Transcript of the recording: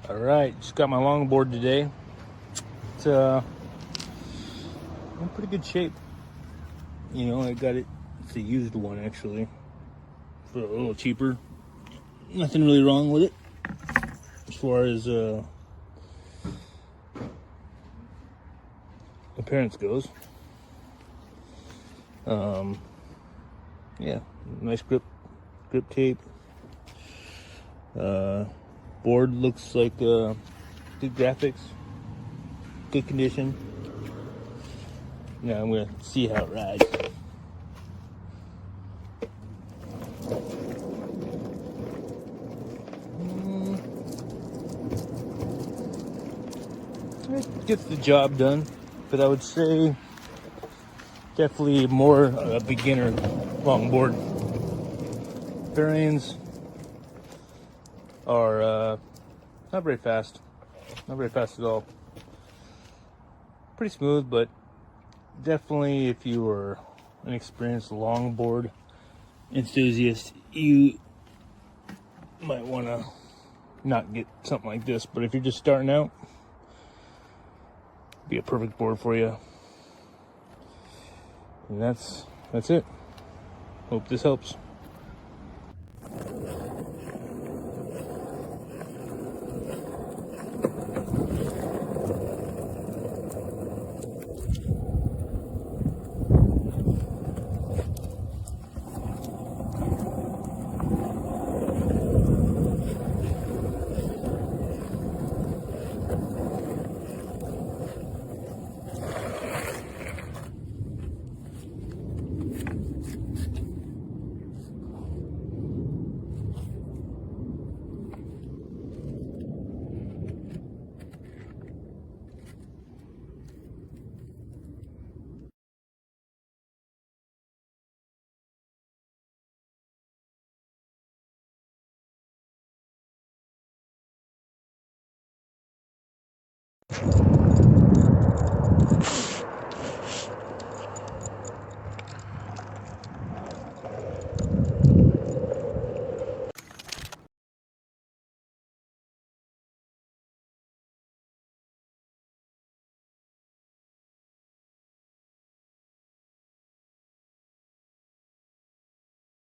All right, just got my longboard today. It's in pretty good shape. You know, I got it. It's a used one actually, for a little cheaper. Nothing really wrong with it as far as appearance goes. Yeah, nice grip tape. Board looks like good graphics, good condition. Now I'm gonna see how it rides. It gets the job done, but I would say definitely more a beginner longboard. Bearings are not very fast at all. Pretty smooth, but definitely if you are an experienced longboard enthusiast, you might want to not get something like this. But if you're just starting out, be a perfect board for you. And that's it. Hope this helps.